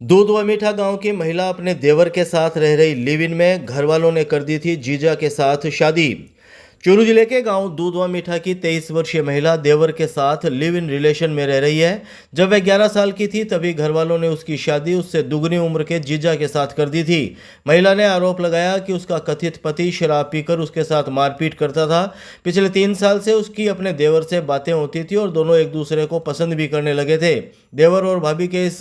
दूध व मीठा गांव की महिला अपने देवर के साथ रह रही लिव इन में घर वालों ने कर दी थी जीजा के साथ शादी। चूरू जिले के गांव दूध व मीठा की 23 वर्षीय महिला देवर के साथ लिव इन रिलेशन में रह रही है। जब वह 11 साल की थी तभी घर वालों ने उसकी शादी उससे दुगनी उम्र के जीजा के साथ कर दी थी। महिला ने आरोप लगाया कि उसका कथित पति शराब पीकर उसके साथ मारपीट करता था। पिछले 3 साल से उसकी अपने देवर से बातें होती थी और दोनों एक दूसरे को पसंद भी करने लगे थे। देवर और भाभी के इस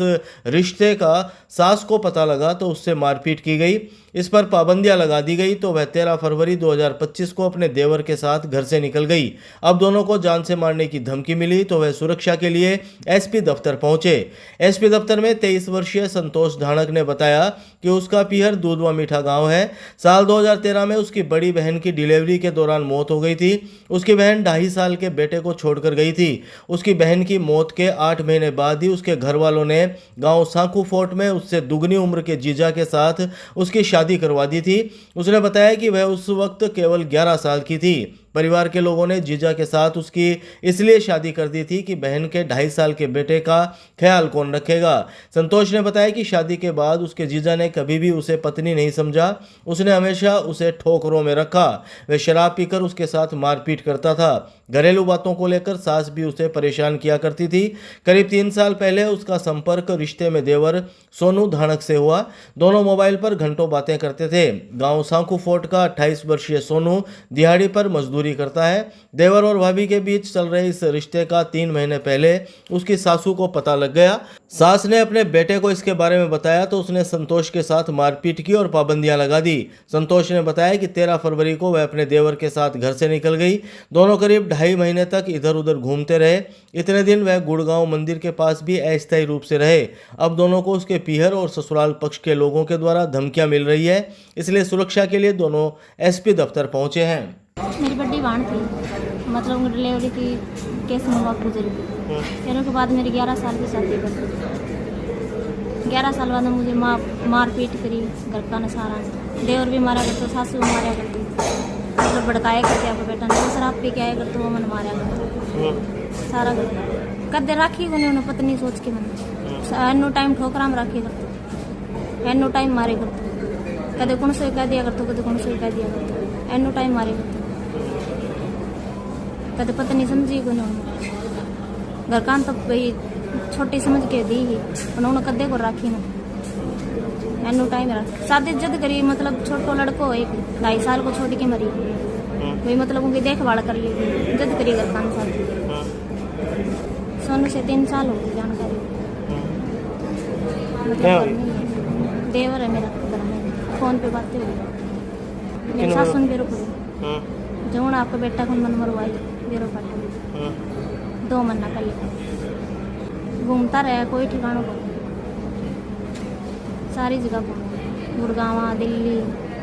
रिश्ते का सास को पता लगा तो उससे मारपीट की गई। इस पर पाबंदियां लगा दी गई तो वह 13 फरवरी 2025 को अपने देवर के साथ घर से निकल गई। अब दोनों को जान से मारने की धमकी मिली तो वह सुरक्षा के लिए एसपी दफ्तर पहुंचे। एसपी दफ्तर में 23 वर्षीय संतोष धाणक ने बताया कि उसका पीहर दूध व मीठा गांव है। साल 2013 में उसकी बड़ी बहन की डिलीवरी के दौरान मौत हो गई थी। उसकी बहन 2.5 साल के बेटे को छोड़कर गई थी। उसकी बहन की मौत के 8 महीने बाद ही उसके घर वालों ने गांव सांखू फोर्ट में उससे दुगनी उम्र के जीजा के साथ उसकी शादी करवा दी थी। उसने बताया कि वह उस वक्त केवल 11 साल की थी। परिवार के लोगों ने जीजा के साथ उसकी इसलिए शादी कर दी थी कि बहन के 2.5 साल के बेटे का ख्याल कौन रखेगा। संतोष ने बताया कि शादी के बाद उसके जीजा ने कभी भी उसे पत्नी नहीं समझा। उसने हमेशा उसे ठोकरों में रखा। वह शराब पीकर उसके साथ मारपीट करता था। घरेलू बातों को लेकर सास भी उसे परेशान किया करती थी। करीब 3 साल पहले उसका संपर्क रिश्ते में देवर सोनू धाणक से हुआ। दोनों मोबाइल पर घंटों बातें करते थे। गांव सांखू फोर्ट का 28 वर्षीय सोनू दिहाड़ी पर मजदूरी करता है। देवर और भाभी के बीच चल रहे इस रिश्ते का 3 महीने पहले उसकी सासू को पता लग गया। सास ने अपने बेटे को इसके बारे में बताया तो उसने संतोष के साथ मारपीट की और पाबंदियां लगा दी। संतोष ने बताया कि 13 फरवरी को वह अपने देवर के साथ घर से निकल गई। दोनों करीब 2.5 महीने तक इधर उधर घूमते रहे। इतने दिन वह गुड़गांव मंदिर के पास भी अस्थायी रूप से रहे। अब दोनों को उसके पीहर और ससुराल पक्ष के लोगों के द्वारा धमकियां मिल रही है, इसलिए सुरक्षा के लिए दोनों एसपी दफ्तर पहुंचे हैं। मेरी बड़ी बहन थी, मतलब डिलीवरी की केस में वक्त गुजरी थी। फिर उसके बाद मेरी 11 साल की शादी कर दी। 11 साल बाद मुझे मारपीट करी, घर का नसारा, देवर भी मारा करते, सासू भी मारा करती, मतलब भड़काया करते आपको बेटा नहीं शराब पी के आया करते, वो मन मारा करते सारा करते। कदे राखी को उन्हें पत्नी सोच के मन एनो टाइम ठोकरा में राखी करते, एनो टाइम मारे करते, कदे कौन से कह दिया करते, कदे कौन से कह दिया करते, एनो टाइम मारे करते, कदे पत्नी समझी को नहीं घर कान तक भाई छोटी समझ के दी ही उन्होंने कदे को राखी ना एनो टाइम रख शादी जद करी, मतलब छोटो लड़को एक 2.5 साल को छोड़ के मरी भाई, मतलब उनकी देखभाल कर ली जद करी घर कान शादी। सोनू से 3 साल हो गई जानकारी, मतलब देवर है मेरा घर में, फोन पे बातें हुई, मेरी सासुन भी रुक गई जो आपका बेटा को मन मरवाई बेरो काटे 2 महीना पहले घूमता रहा, कोई ठिकानों को सारी जगह घूमा, गुड़गांव दिल्ली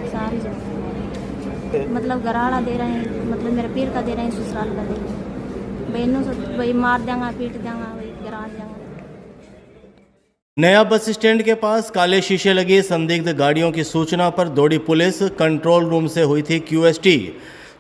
सारी जगह, मतलब घराड़ा दे रहे हैं, मतलब मेरा पीर का दे रहे हैं, ससुराल का दे रहे हैं, बहनों से भाई मार देंगा पीट देंगा भाई गिरा देंगा। नया बस स्टैंड के पास काले शीशे लगी संदिग्ध गाड़ियों की सूचना पर दौड़ी पुलिस। कंट्रोल रूम से हुई थी क्यूएसटी।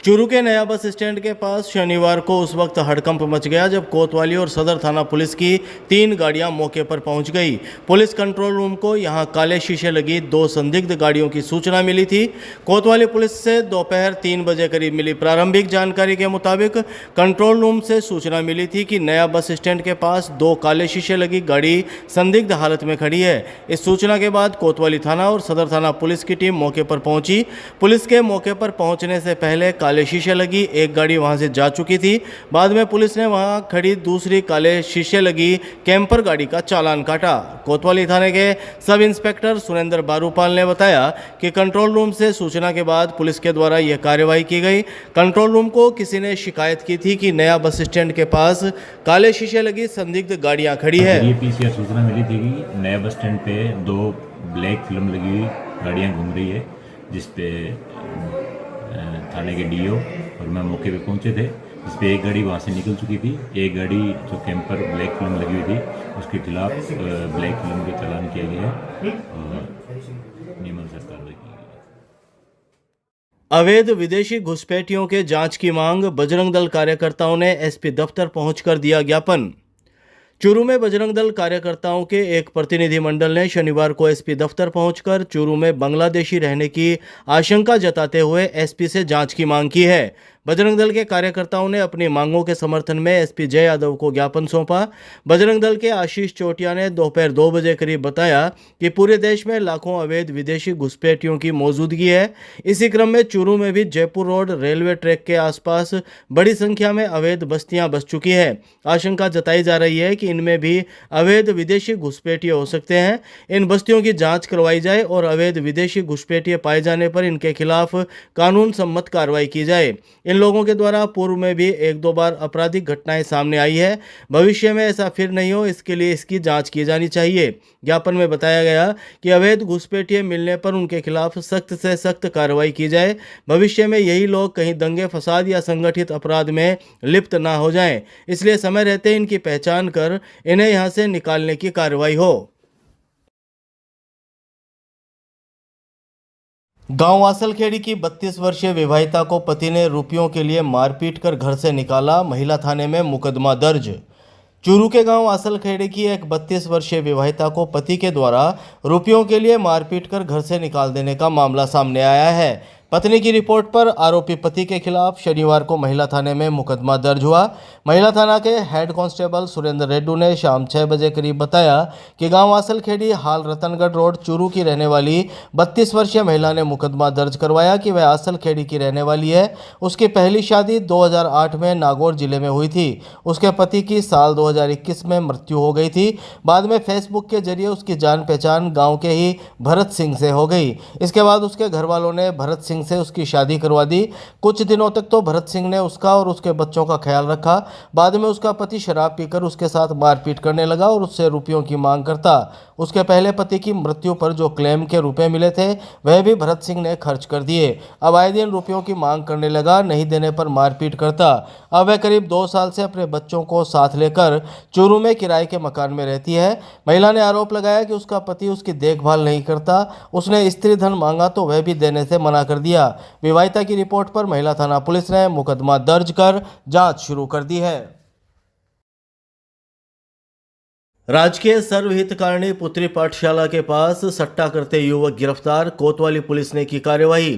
चूरू के नया बस स्टैंड के पास शनिवार को उस वक्त हड़कंप मच गया जब कोतवाली और सदर थाना पुलिस की 3 गाड़ियां मौके पर पहुंच गई। पुलिस कंट्रोल रूम को यहां काले शीशे लगी 2 संदिग्ध गाड़ियों की सूचना मिली थी। कोतवाली पुलिस से दोपहर 3 बजे करीब मिली प्रारंभिक जानकारी के मुताबिक कंट्रोल रूम से सूचना मिली थी कि नया बस स्टैंड के पास 2 काले शीशे लगी गाड़ी संदिग्ध हालत में खड़ी है। इस सूचना के बाद कोतवाली थाना और सदर थाना पुलिस की टीम मौके पर पहुंची। पुलिस के मौके पर पहुंचने से पहले काले शीशे लगी एक गाड़ी वहां से जा चुकी थी। बाद में पुलिस ने वहां खड़ी दूसरी काले शीशे लगी कैंपर गाड़ी का चालान काटा। कोतवाली थाने के सब इंस्पेक्टर सुरेंद्र बारूपाल ने बताया कि कंट्रोल रूम से सूचना के बाद पुलिस के द्वारा यह कार्रवाई की गई। कंट्रोल रूम को किसी ने शिकायत की थी कि नया बस स्टैंड के पास काले शीशे लगी संदिग्ध गाड़ियां खड़ी है। ये पीसीआर सूचना मिली थी कि नया बस स्टैंड पे 2 ब्लैक फिल्म लगी हुई गाड़ियां घूम रही है, जिसपे थाने के डीओ और मैं मौके पे पहुंचे थे, जिसपे एक गाड़ी वहां से निकल चुकी थी। एक गाड़ी जो कैंपर ब्लैक फिल्म लगी हुई थी उसके खिलाफ ब्लैक फिल्म का चालान किया गया और नियमानुसार कार्रवाई की गई। अवैध विदेशी घुसपैठियों के जांच की मांग, बजरंग दल कार्यकर्ताओं ने एसपी दफ्तर पहुंचकर दिया ज्ञापन। चूरू में बजरंग दल कार्यकर्ताओं के एक प्रतिनिधिमंडल ने शनिवार को एसपी दफ्तर पहुंचकर चूरू में बांग्लादेशी रहने की आशंका जताते हुए एसपी से जांच की मांग की है। बजरंग दल के कार्यकर्ताओं ने अपनी मांगों के समर्थन में एसपी जय यादव को ज्ञापन सौंपा। बजरंग दल के आशीष चोटिया ने दोपहर 2 बजे करीब बताया कि पूरे देश में लाखों अवैध विदेशी घुसपैठियों की मौजूदगी है। इसी क्रम में चूरू में भी जयपुर रोड रेलवे ट्रैक के आसपास बड़ी संख्या में अवैध बस्तियां बस चुकी है। आशंका जताई जा रही है कि इनमें भी अवैध विदेशी घुसपैठिए हो सकते हैं। इन बस्तियों की जांच करवाई जाए और अवैध विदेशी घुसपैठिए पाए जाने पर इनके खिलाफ कानून सम्मत कार्रवाई की जाए। इन लोगों के द्वारा पूर्व में भी 1-2 बार आपराधिक घटनाएं सामने आई है। भविष्य में ऐसा फिर नहीं हो, इसके लिए इसकी जांच की जानी चाहिए। ज्ञापन में बताया गया कि अवैध घुसपैठिए मिलने पर उनके खिलाफ सख्त से सख्त कार्रवाई की जाए। भविष्य में यही लोग कहीं दंगे फसाद या संगठित अपराध में लिप्त ना हो जाएं, इसलिए समय रहते इनकी पहचान कर इन्हें यहां से निकालने की कार्रवाई हो। गांव आसलखेड़ी की 32 वर्षीय विवाहिता को पति ने रुपयों के लिए मारपीट कर घर से निकाला, महिला थाने में मुकदमा दर्ज। चूरू के गांव आसलखेड़ी की एक 32 वर्षीय विवाहिता को पति के द्वारा रुपयों के लिए मारपीट कर घर से निकाल देने का मामला सामने आया है। पत्नी की रिपोर्ट पर आरोपी पति के खिलाफ शनिवार को महिला थाने में मुकदमा दर्ज हुआ। महिला थाना के हेड कांस्टेबल सुरेंद्र रेड्डू ने शाम 6 बजे करीब बताया कि गांव आसलखेड़ी हाल रतनगढ़ रोड चूरू की रहने वाली 32 वर्षीय महिला ने मुकदमा दर्ज करवाया कि वह आसलखेड़ी की रहने वाली है। उसकी पहली शादी 2008 में नागौर जिले में हुई थी। उसके पति की साल 2021 में मृत्यु हो गई थी। बाद में फेसबुक के जरिए उसकी जान पहचान गाँव के ही भरत सिंह से हो गई। इसके बाद उसके घर वालों ने भरत सिंह से उसकी शादी करवा दी। कुछ दिनों तक तो भरत सिंह ने उसका और उसके बच्चों का ख्याल रखा। बाद में उसका पति शराब पीकर उसके साथ मारपीट करने लगा और उससे रुपयों की मांग करता। उसके पहले पति की मृत्यु पर जो क्लेम के रुपए मिले थे वह भी भरत सिंह ने खर्च कर दिए। अब आए दिन रुपयों की मांग करने लगा, नहीं देने पर मारपीट करता। अब वह करीब 2 साल से अपने बच्चों को साथ लेकर चूरू में किराए के मकान में रहती है। महिला ने आरोप लगाया कि उसका पति उसकी देखभाल नहीं करता। उसने स्त्री धन मांगा तो वह भी देने से मना कर दिया। विवाहिता की रिपोर्ट पर महिला थाना पुलिस ने मुकदमा दर्ज कर जांच शुरू कर दी है। राजकीय सर्वहितकारिणी पुत्री पाठशाला के पास सट्टा करते युवक गिरफ्तार, कोतवाली पुलिस ने की कार्यवाही।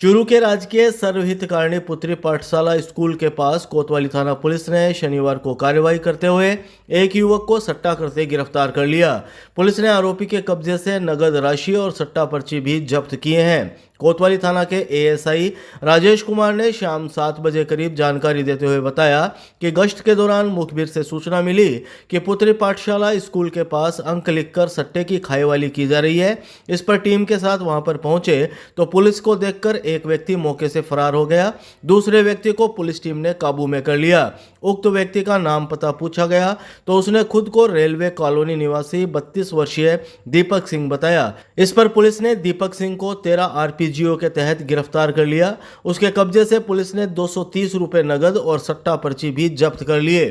चूरू के राजकीय सर्वहितकारिणी पुत्री पाठशाला स्कूल के पास कोतवाली थाना पुलिस ने शनिवार को कार्रवाई करते हुए एक युवक को सट्टा करते गिरफ्तार कर लिया। पुलिस ने आरोपी के कब्जे से नगद राशि और सट्टा पर्ची भी जब्त किए हैं। कोतवाली थाना के एएसआई राजेश कुमार ने शाम 7 बजे करीब जानकारी देते हुए बताया कि गश्त के दौरान मुखबिर से सूचना मिली कि पुत्री पाठशाला स्कूल के पास अंक लिखकर सट्टे की खाईवाली की जा रही है। इस पर टीम के साथ वहां पर पहुंचे तो पुलिस को देखकर एक व्यक्ति मौके से फरार हो गया। दूसरे व्यक्ति को पुलिस टीम ने काबू में कर लिया। उक्त व्यक्ति का नाम पता पूछा गया तो उसने खुद को रेलवे कॉलोनी निवासी 32 वर्षीय दीपक सिंह बताया। इस पर पुलिस ने दीपक सिंह को 13 आरपीजीओ के तहत गिरफ्तार कर लिया। उसके कब्जे से पुलिस ने 230 रुपए नगद और सट्टा पर्ची भी जब्त कर लिए।